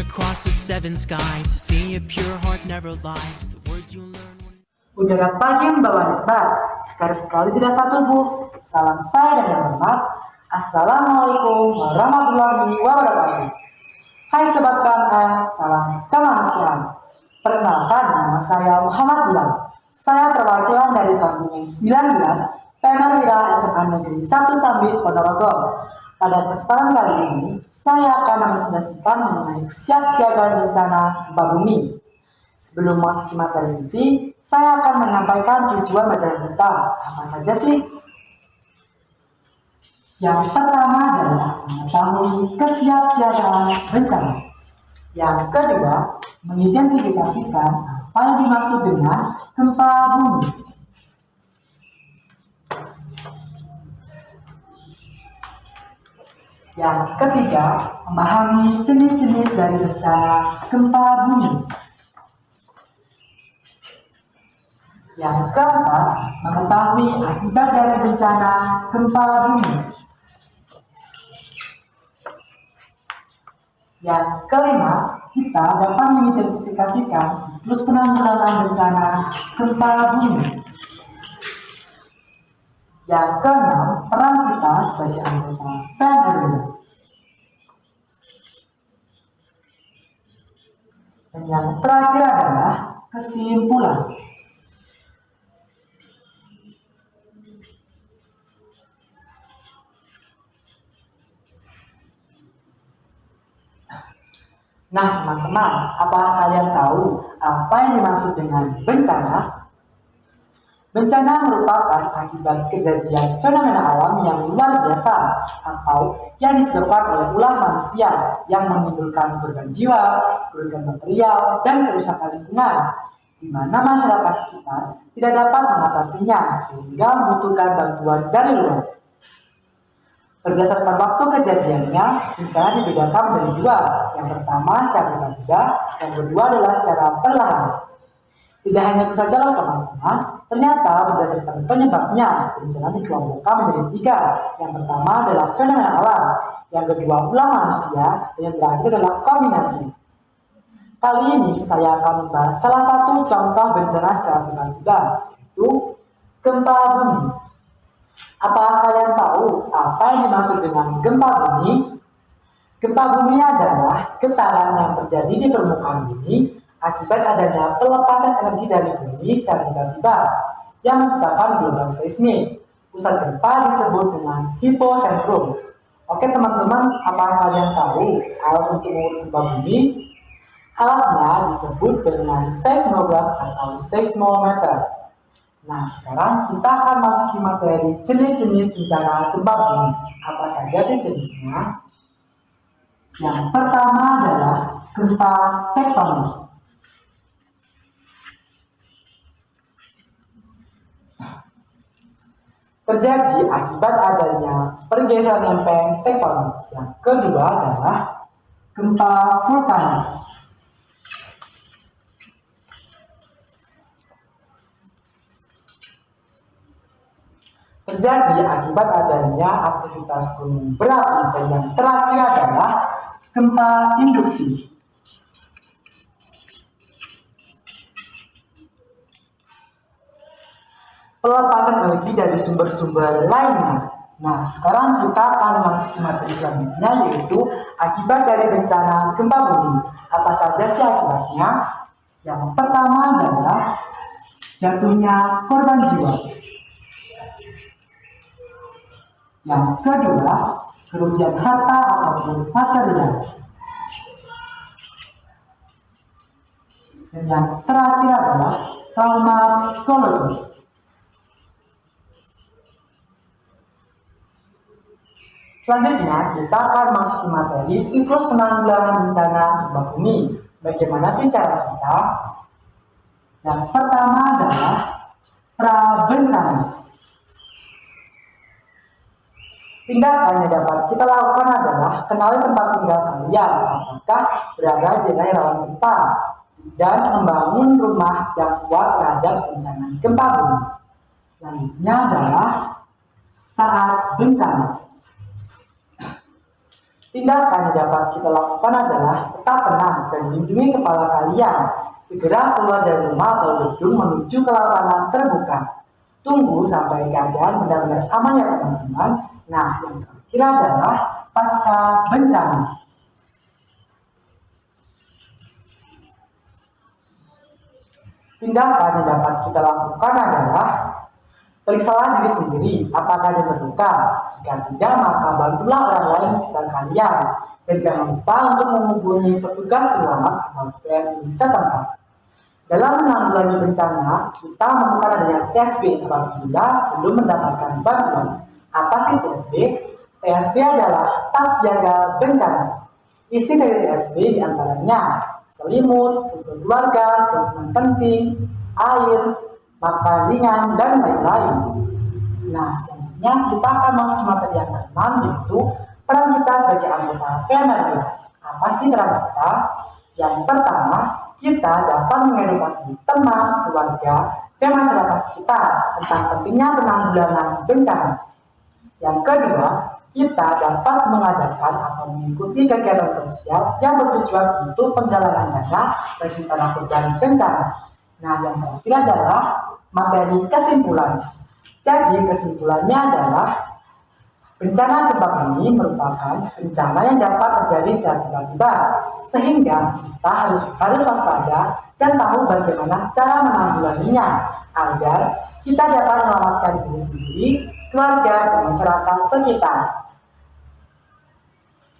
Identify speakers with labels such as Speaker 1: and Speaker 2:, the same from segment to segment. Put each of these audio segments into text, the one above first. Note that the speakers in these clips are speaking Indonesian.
Speaker 1: across the seven skies. See, a pure heart never lies. The words you learn when...
Speaker 2: Udara pagi membawa nikmat, sekali-sekali tidak satu tubuh. Salam saya dengan hormat. Assalamualaikum warahmatullahi wabarakatuh. Hai Sobat KMA, salam kemanusiaan. Perkenalkan, nama saya Muhammad Bilal. Saya perwakilan dari kontingen 19 Perwira SMA Negeri 1 Sambit Ponorogo. Pada kesempatan kali ini, saya akan menjelaskan mengenai kesiapsiagaan bencana gempa bumi. Sebelum masuk ke materi inti, saya akan menyampaikan tujuan bacaan kita. Apa saja sih? Yang pertama adalah mengetahui kesiapsiagaan bencana. Yang kedua, mengidentifikasikan apa yang dimaksud dengan gempa bumi. Yang ketiga, memahami jenis-jenis dari bencana gempa bumi. Yang keempat, mengetahui akibat dari bencana gempa bumi. Yang kelima, kita dapat mengidentifikasikan siklus penanggulangan bencana gempa bumi. Yang keenam, peran kita sebagai anggota PNRB. Dan yang terakhir adalah kesimpulan. Nah, teman-teman, apakah kalian tahu apa yang dimaksud dengan bencana? Bencana merupakan akibat kejadian fenomena alam yang luar biasa atau yang disebabkan oleh ulah manusia yang menimbulkan korban jiwa, kerugian material, dan kerusakan lingkungan, di mana masyarakat sekitar tidak dapat mengatasinya sehingga membutuhkan bantuan dari luar. Berdasarkan waktu kejadiannya, bencana dibedakan menjadi dua. Yang pertama secara tiba-tiba, yang kedua adalah secara perlahan. Tidak hanya itu saja loh teman-teman, ternyata berdasarkan penyebabnya, bencana dikelompokkan menjadi tiga. Yang pertama adalah fenomena alam, yang kedua ulah manusia, dan yang terakhir adalah kombinasi. Kali ini saya akan membahas salah satu contoh bencana secara tiba-tiba, yaitu gempa bumi. Apakah kalian tahu apa yang dimaksud dengan gempa bumi? Gempa bumi adalah getaran yang terjadi di permukaan bumi akibat adanya pelepasan energi dari bumi secara tiba-tiba yang menciptakan gelombang seismik. Pusat gempa disebut dengan hipocentrum. Oke teman-teman, apakah kalian tahu alat untuk mengukur gempa bumi? Alatnya disebut dengan seismograf atau seismometer. Nah, sekarang kita akan masuki materi jenis-jenis bencana gempa bumi. Apa saja sih jenisnya? Yang pertama adalah gempa tektonik. Terjadi akibat adanya pergeseran lempeng tektonik. Yang kedua adalah gempa vulkanik. Terjadi akibat adanya aktivitas gunung berapi. Dan yang terakhir adalah gempa induksi. Pelepasan energi dari sumber-sumber lainnya. Nah, sekarang kita akan masuk ke materi selanjutnya, yaitu akibat dari bencana gempa bumi. Apa saja sih akibatnya? Yang pertama adalah jatuhnya korban jiwa. Yang kedua, kerugian harta ataupun material. Dan yang terakhir adalah trauma psikologis. Selanjutnya, kita akan masuk ke materi siklus penanggulangan bencana gempa bumi. Bagaimana sih cara kita? Yang pertama adalah prabencana. Tindakan yang dapat kita lakukan adalah kenali tempat tinggal kalian, apakah berada di daerah rawan gempa, dan membangun rumah yang kuat terhadap bencana gempa bumi. Selanjutnya adalah saat bencana. Tindakan yang dapat kita lakukan adalah tetap tenang dan lindungi kepala kalian. Segera keluar dari rumah atau gedung menuju ke lapangan terbuka. Tunggu sampai keadaan benar-benar aman ya teman-teman. Nah, yang terakhir adalah pasca bencana. Tindakan yang dapat kita lakukan adalah periksalah diri sendiri, apakah ada terluka. Jika tidak, maka bantulah orang lain di sekitar kalian. Dan jangan lupa untuk menghubungi petugas selamat atau TNI setempat. Dalam menanggulangi bencana, kita menemukan adanya TSB apabila belum mendapatkan bantuan. Apa sih TSB? TSB adalah tas siaga bencana. Isi dari TSB diantaranya selimut, foto keluarga, dokumen penting, air, makan ringan, dan lain-lain. Nah, selanjutnya kita akan masuk ke materi yang ke-6, yaitu peran kita sebagai anggota PMRB. Apa sih peran kita? Yang pertama, kita dapat mengedukasi teman, keluarga, dan masyarakat sekitar tentang pentingnya penanggulangan bencana. Yang kedua, kita dapat mengadakan atau mengikuti kegiatan sosial yang bertujuan untuk penggalangan dana bagi para korban bencana. Nah, yang terakhir adalah materi kesimpulan. Jadi, kesimpulannya adalah bencana gempa ini merupakan bencana yang dapat terjadi secara tiba-tiba, sehingga kita harus waspada dan tahu bagaimana cara menanggulanginya agar kita dapat menyelamatkan diri sendiri, keluarga, dan masyarakat sekitar.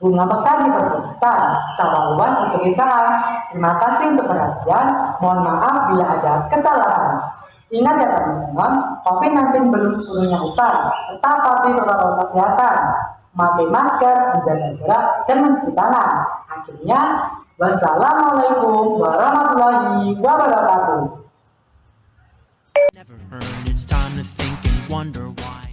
Speaker 2: Bunga mekar diperbolehkan, secara luas diberi saran. Terima kasih untuk perhatian. Mohon maaf bila ada kesalahan. Ingat ya teman-teman, COVID-19 belum sepenuhnya usai. Tetap patuhi protokol kesehatan, memakai masker, menjaga jarak, dan mencuci tangan. Akhirnya, wassalamualaikum warahmatullahi wabarakatuh.
Speaker 1: Never heard, it's time to think and wonder why.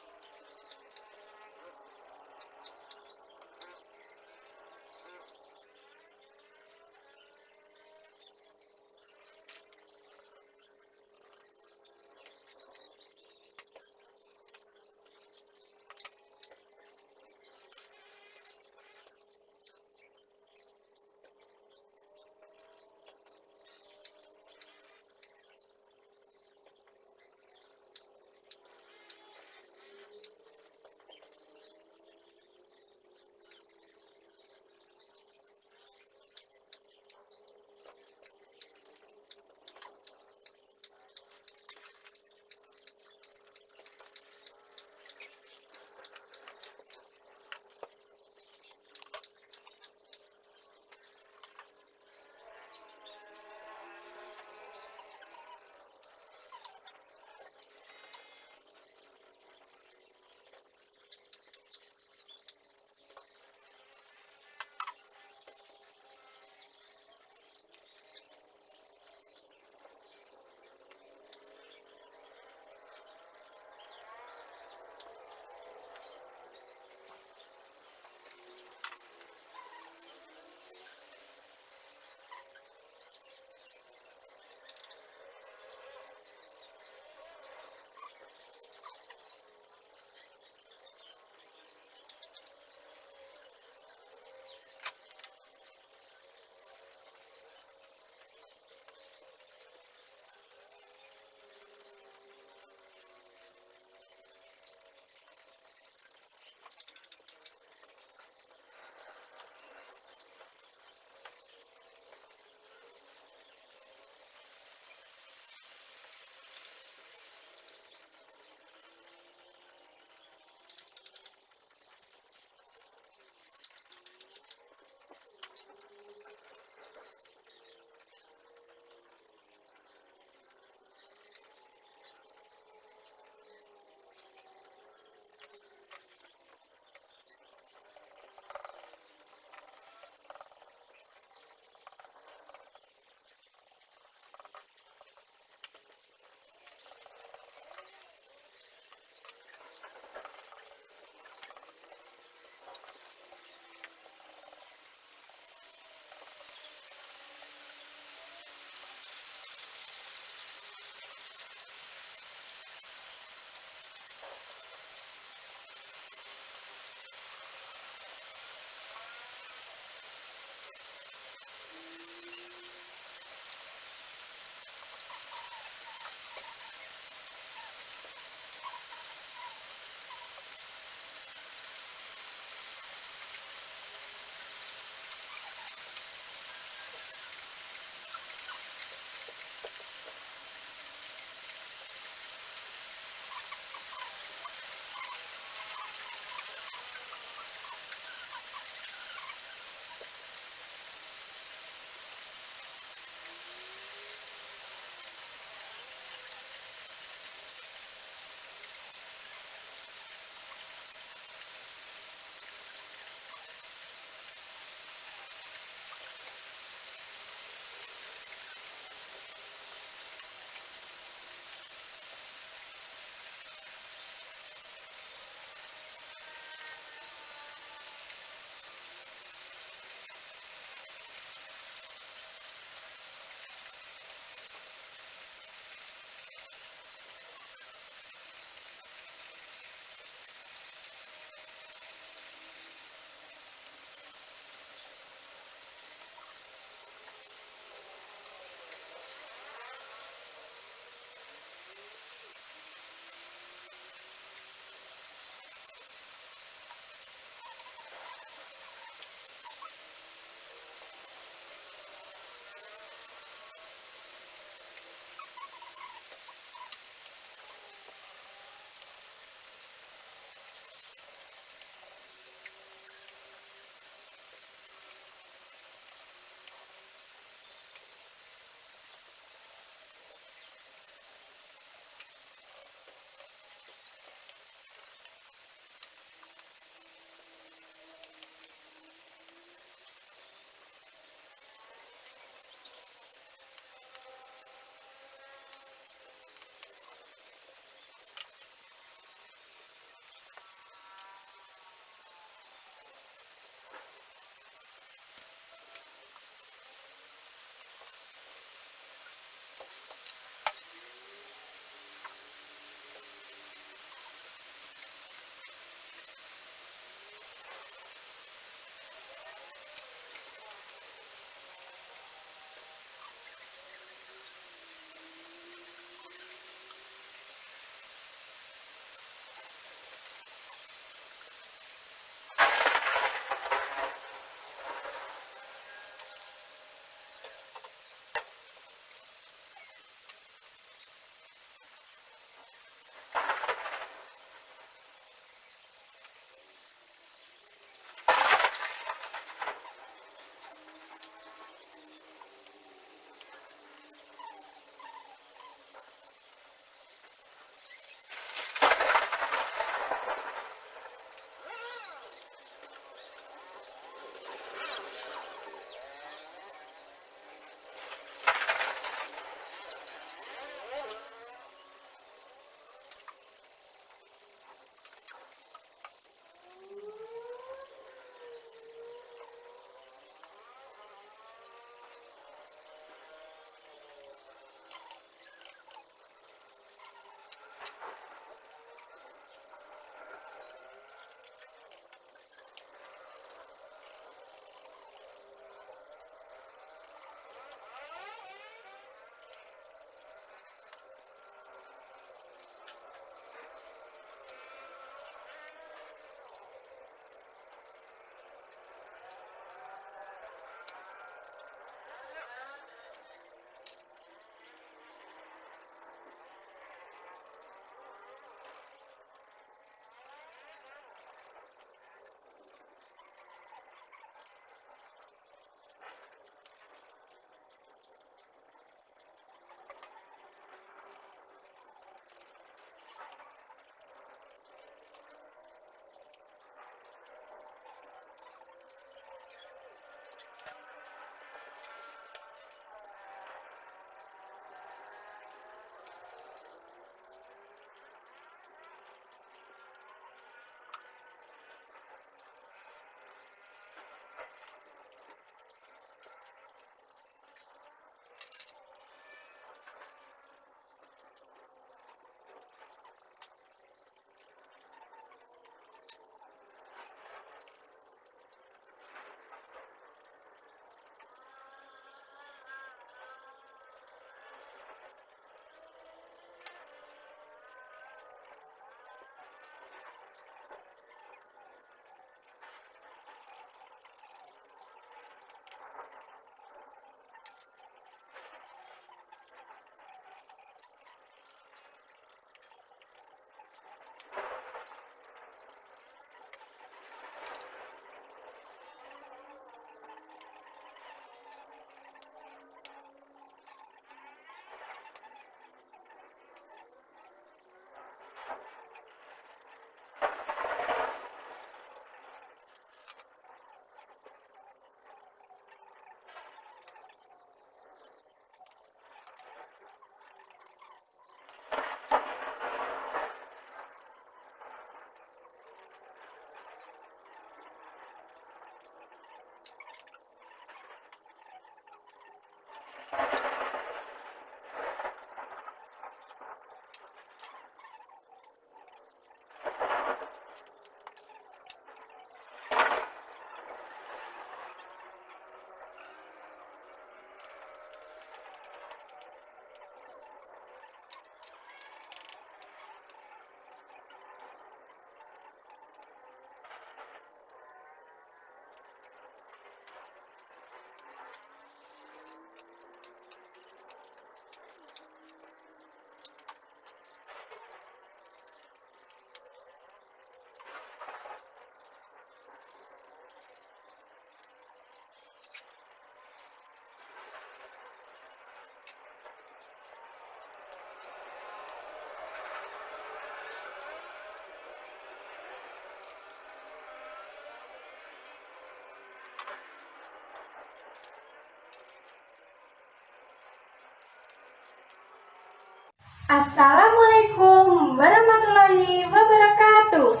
Speaker 3: Assalamualaikum warahmatullahi wabarakatuh.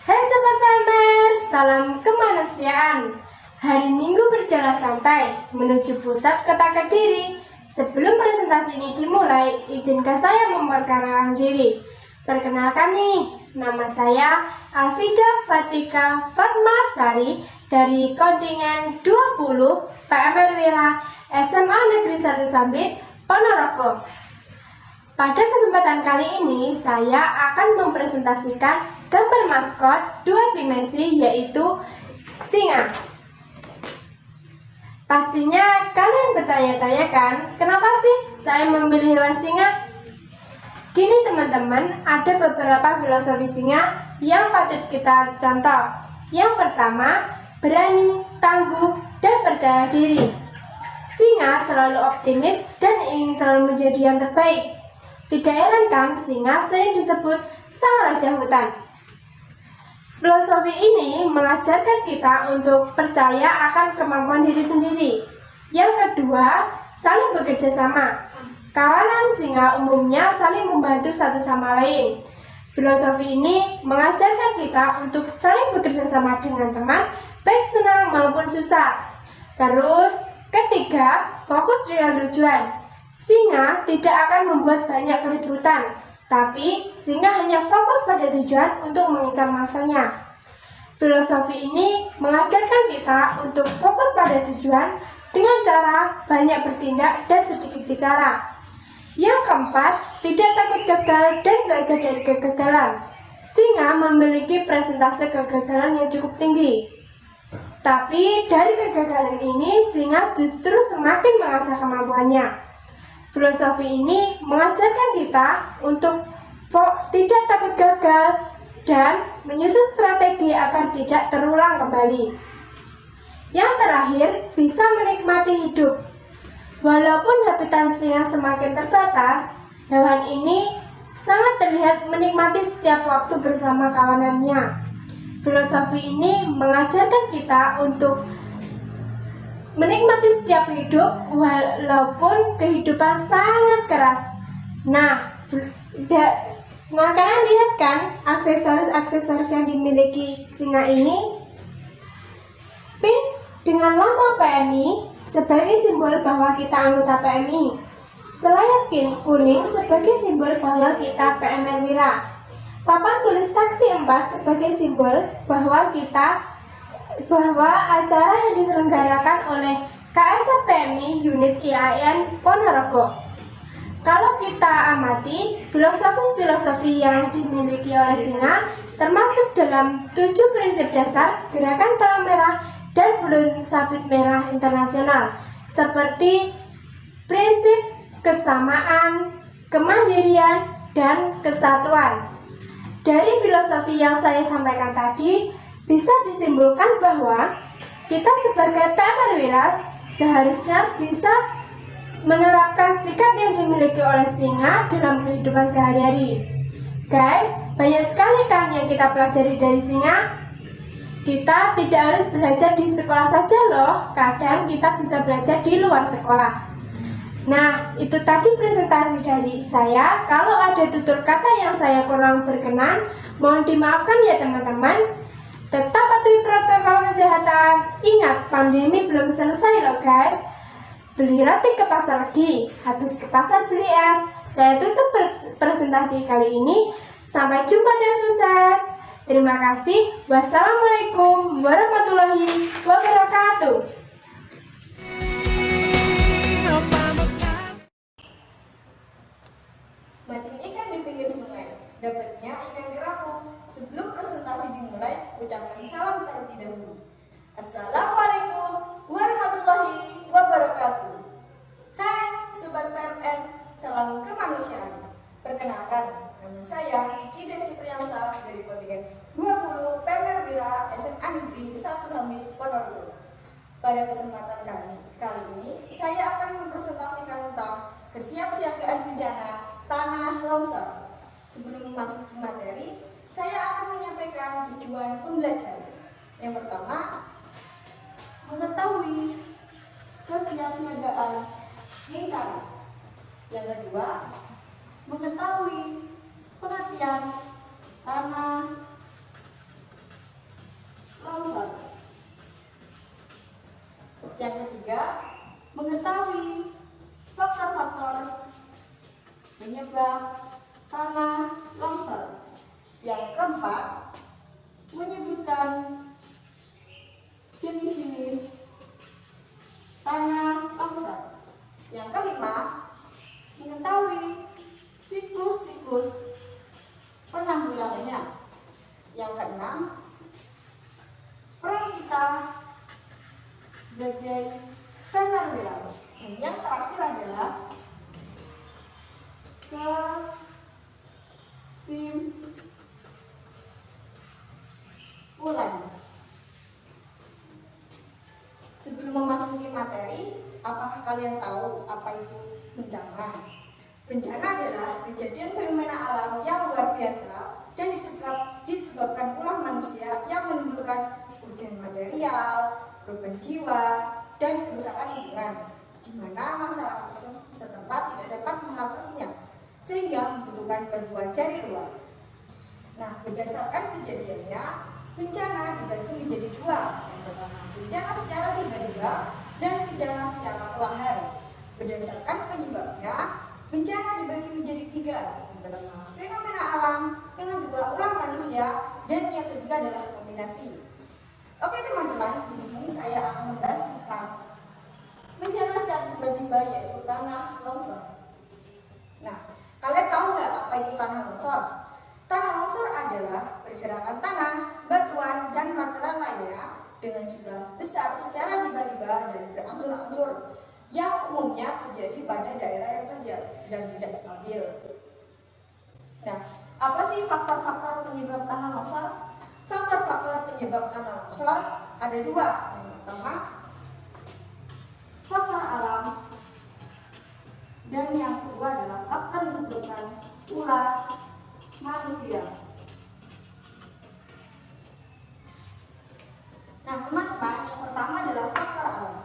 Speaker 3: Hai Sobat Farmer, salam kemanusiaan. Hari Minggu berjalan santai menuju pusat kota Kediri. Sebelum presentasi ini dimulai, izinkan saya memperkenalkan diri. Perkenalkan nih, nama saya Alfida Fatika Fatmasari dari kontingen 20 PMR Wira SMA Negeri 1 Sambit, Ponorogo. Pada kesempatan kali ini, saya akan mempresentasikan gambar maskot 2 dimensi, yaitu singa. Pastinya kalian bertanya-tanya kan, kenapa sih saya memilih hewan singa? Kini teman-teman, ada beberapa filosofi singa yang patut kita contoh. Yang pertama, berani, tangguh, dan percaya diri. Singa selalu optimis dan ingin selalu menjadi yang terbaik. Tidak heran kan, singa sering disebut sang raja hutan. Filosofi ini mengajarkan kita untuk percaya akan kemampuan diri sendiri. Yang kedua, saling bekerja sama. Kawanan singa umumnya saling membantu satu sama lain. Filosofi ini mengajarkan kita untuk saling bekerja sama dengan teman, baik senang maupun susah. Terus, ketiga, fokus dengan tujuan. Singa tidak akan membuat banyak keributan. Tapi singa hanya fokus pada tujuan untuk mengincar mangsanya. Filosofi ini mengajarkan kita untuk fokus pada tujuan dengan cara banyak bertindak dan sedikit bicara. Yang keempat, tidak takut gagal dan belajar dari kegagalan. Singa memiliki persentase kegagalan yang cukup tinggi. Tapi dari kegagalan ini, singa justru semakin mengasah kemampuannya. Filosofi ini mengajarkan kita untuk tidak takut gagal dan menyusun strategi agar tidak terulang kembali. Yang terakhir, bisa menikmati hidup. Walaupun habitat singa semakin terbatas, hewan ini sangat terlihat menikmati setiap waktu bersama kawanannya. Filosofi ini mengajarkan kita untuk menikmati setiap hidup walaupun kehidupan sangat keras. Nah, kalian lihat kan aksesoris yang dimiliki singa ini? Pin dengan logo PMI sebagai simbol bahwa kita anggota PMI. Selayar kuning sebagai simbol bahwa kita PMR Wira. Papan tulis taksi 4 sebagai simbol bahwa acara yang diselenggarakan oleh KSA PMI Unit IAIN Ponorogo. Kalau kita amati, filosofi-filosofi yang dimiliki oleh singa termasuk dalam 7 prinsip dasar gerakan palang merah dan belum sabit merah internasional, seperti prinsip kesamaan, kemandirian, dan kesatuan. Dari filosofi yang saya sampaikan tadi, bisa disimpulkan bahwa kita sebagai PMR Wira seharusnya bisa menerapkan sikap yang dimiliki oleh singa dalam kehidupan sehari-hari. Guys, banyak sekali kan yang kita pelajari dari singa. Kita tidak harus belajar di sekolah saja loh, kadang kita bisa belajar di luar sekolah. Nah, itu tadi presentasi dari saya. Kalau ada tutur kata yang saya kurang berkenan, mohon dimaafkan ya teman-teman. Tetap patuhi protokol kesehatan. Ingat, pandemi belum selesai loh guys. Beli roti ke pasar lagi, habis ke pasar beli es. Saya tutup presentasi kali ini. Sampai jumpa dan sukses. Terima kasih. Wassalamualaikum warahmatullahi wabarakatuh.
Speaker 4: Mancing ikan di pinggir sungai, dapatnya ikan kerapu. Sebelum presentasi dimulai, ucapkan salam terlebih dahulu. Assalamualaikum warahmatullahi wabarakatuh. Hai Sobat PMN, salam kemanusiaan. Perkenalkan, nama saya Kiki Desi Priyansa dari kontingen 20 PMR Wira SMA Negeri 1 Samit Ponorogo. Pada kesempatan kali ini, saya akan mempresentasikan tentang kesiapsiagaan bencana tanah longsor. Sebelum masuk ke materi, saya akan menyampaikan tujuan pembelajaran. Yang pertama, mengetahui kesiapsiagaan bencana. Yang kedua, mengetahui pengertian tanah longsor. Yang ketiga, mengetahui faktor-faktor penyebab tanah longsor. Yang keempat, menyebutkan jenis-jenis tanah longsor. Yang kelima, mengetahui siklus-siklus penanggulangannya. Yang keenam, peran kita sebagai PMR Wira. Dan yang terakhir adalah kesimpulan. Sebelum memasuki materi, apakah kalian tahu apa itu bencana? Bencana adalah kejadian fenomena alam yang luar biasa dan disebabkan ulah manusia yang menimbulkan kerugian material, korban jiwa, dan kerusakan lingkungan, di mana masyarakat setempat tidak dapat mengatasinya, sehingga membutuhkan bantuan dari luar. Nah, berdasarkan kejadiannya, bencana dibagi menjadi dua. Yang pertama, bencana secara tiba-tiba dan bencana secara perlahan. Berdasarkan penyebabnya, bencana dibagi menjadi tiga. Yang dalam hal fenomena alam, yang kedua ulah manusia, dan yang ketiga adalah kombinasi. Oke teman-teman, di sini saya akan membahas tentang bencana secara tiba-tiba yaitu tanah longsor. Nah, kalian tahu nggak apa itu tanah longsor? Tanah longsor adalah pergerakan tanah, batuan, dan material lainnya dengan jumlah besar secara tiba-tiba dan berangsur-angsur yang umumnya terjadi pada daerah yang terjal dan tidak stabil. Nah, apa sih faktor-faktor penyebab tanah longsor? Faktor-faktor penyebab tanah longsor ada dua. Yang pertama, faktor alam, dan yang kedua adalah faktor disebabkan ulah manusia. Nah, teman-teman, yang pertama adalah faktor alam.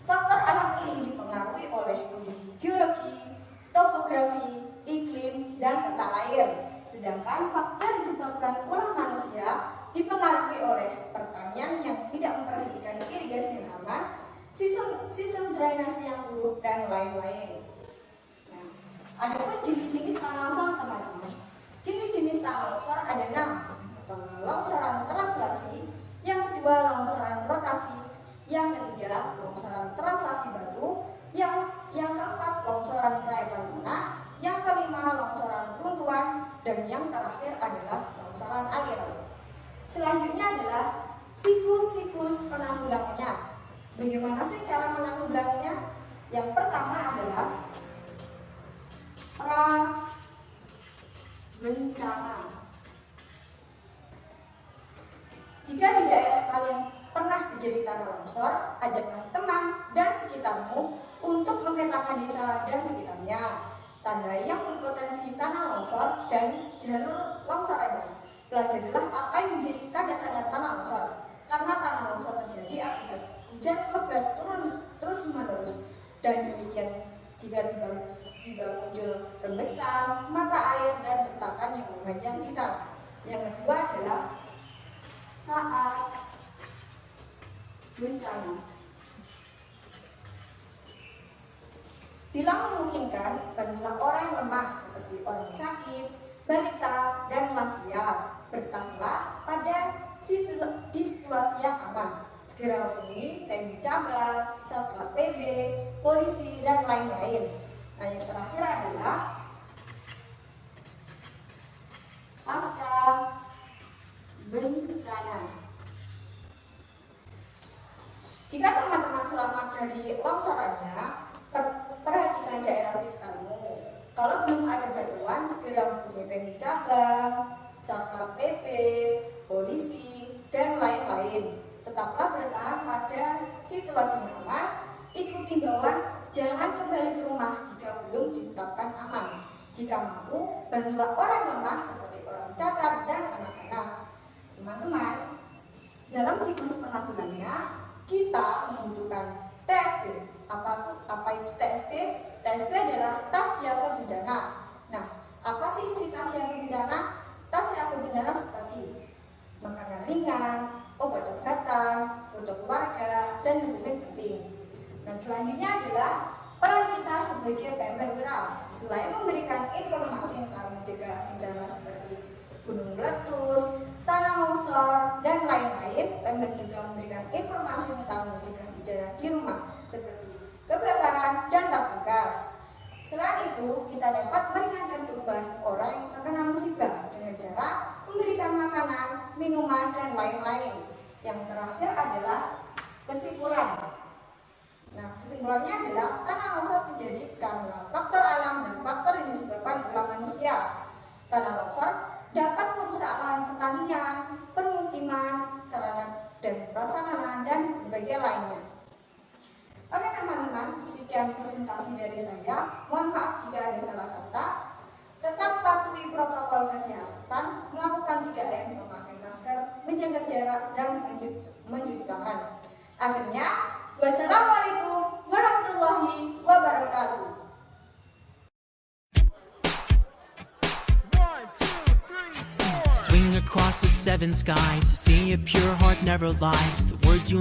Speaker 4: Faktor alam ini dipengaruhi oleh kondisi geologi, topografi, iklim, dan tata air. Sedangkan faktor disebabkan ulah manusia dipengaruhi oleh pertanian yang tidak memperhatikan irigasi yang aman, sistem drainase yang buruk, dan lain-lain. Nah, ada pun jenis-jenis tanah longsor, teman-teman. Jenis-jenis tanah longsor ada 6. Pertama, longsoran translasi, yang kedua longsoran rotasi, yang ketiga longsoran translasi batu, yang keempat longsoran perayapan tanah, yang kelima longsoran runtuhan, dan yang terakhir adalah longsoran aliran. Selanjutnya adalah siklus-siklus penanggulangannya. Bagaimana sih cara menanggulanginya? Yang pertama adalah pra-bencana. Jika di daerah kalian pernah terjadi tanah longsor, ajaklah teman dan sekitarmu untuk memetakan desa dan sekitarnya, tanda yang berpotensi tanah longsor dan jalur longsorannya. Pelajarilah apa yang menjadi tanda-tanda tanah longsor, karena tanah longsor terjadi akibat hujan lebat turun terus-menerus, dan demikian jika tiba-tiba muncul rembesan, mata air, dan retakan yang memanjang di tanah. Yang kedua adalah saat bencana. Bila memungkinkan, bantulah orang yang lemah seperti orang sakit, balita, dan lansia. Bertahanlah pada di situasi yang aman. Segera hubungi TNI Cabang, Satpol PP, polisi, dan lain-lain. Nah, yang terakhir adalah pasca bencana. Jika teman-teman selamat dari longsorannya, perhatikan daerah sekitarmu. Kalau belum ada bantuan, segera hubungi TNI Cabang, Satpol PP, polisi, dan lain-lain. Tetaplah bertahan pada situasi aman, ikuti himbauan, jangan kembali ke rumah jika belum ditetapkan aman. Jika mampu, bantulah orang lemah seperti orang cacat dan anak-anak. Teman-teman, dalam siklus penanggulangannya, kita membutuhkan TSB. Apa itu TSB? TSB adalah tas siaga bencana. Nah, apa sih isi tas siaga bencana? Tas siaga bencana seperti makanan ringan, obat-obatan, foto keluarga, dan dokumen penting. Dan selanjutnya adalah peran kita sebagai perwira. Selain memberikan informasi tentang mencegah bencana seperti gunung meletus, tanah longsor, dan lain-lain, PMR juga memberikan informasi tentang mencegah bencana di rumah seperti kebakaran dan tabung gas. Selain itu, kita dapat meringankan beban orang yang terkena musibah dengan cara memberikan makanan, minuman, dan lain-lain. Yang terakhir adalah kesimpulan. Nah, kesimpulannya adalah tanah longsor terjadi karena faktor alam dan faktor yang disebabkan ulah manusia. Tanah longsor dapat merusak lahan pertanian, permukiman, sarana dan prasarana, dan berbagai lainnya. Oke teman-teman, sekian presentasi dari saya. Mohon maaf jika ada salah kata. Tetap patuhi protokol kesehatan, melakukan 3M, memakai masker, menjaga jarak, dan mencuci tangan. Akhirnya, wassalamualaikum warahmatullahi wabarakatuh.
Speaker 1: Swing across the seven skies. See a pure heart never lies. The words you